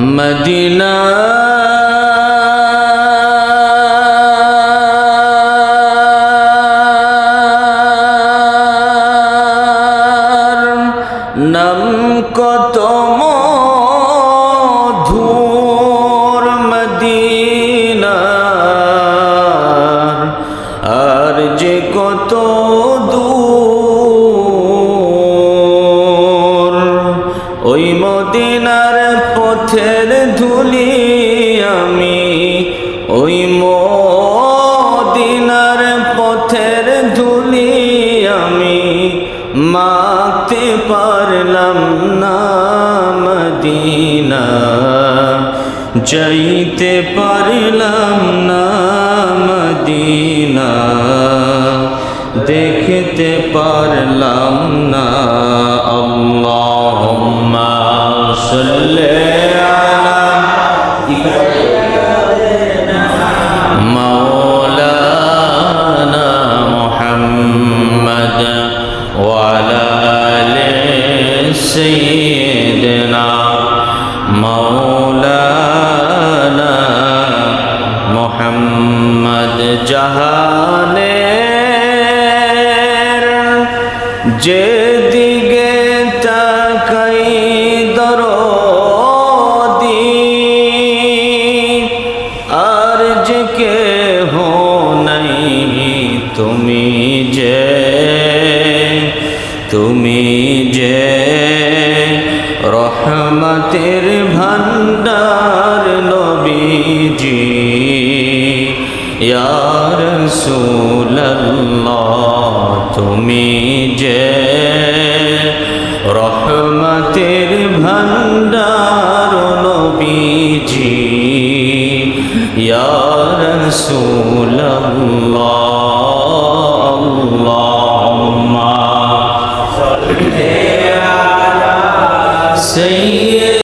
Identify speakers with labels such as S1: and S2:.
S1: Medina নাম কত মধুর মদিনার আর যে কত দূর ওই মদিনার পথের ধুলি আমি ওই মদিনার পথের ধুলি আমি মাখতে পারলাম না মদিনা যাইতে পারলাম না মদিনা দেখতে পারলাম না আল্লাহুম্মা সাল্লি আলা মাওলানা মুহাম্মদ ওয়া আলা আলি সাইয়্যিদিনা মাওলানা মুহাম্মদ জাহানের যেদিকে তাকাই দরদি আর যে কেহ নাই তুমি যে রহমতের ভান্ডার নবীজি ইয়া রাসূলুল্লাহ তুমি যে রহমতের ভান্ডার নবীজি ইয়া রাসূলুল্লাহ আল্লাহুম্মা সাল্লি আলা সাইয়্যিদিনা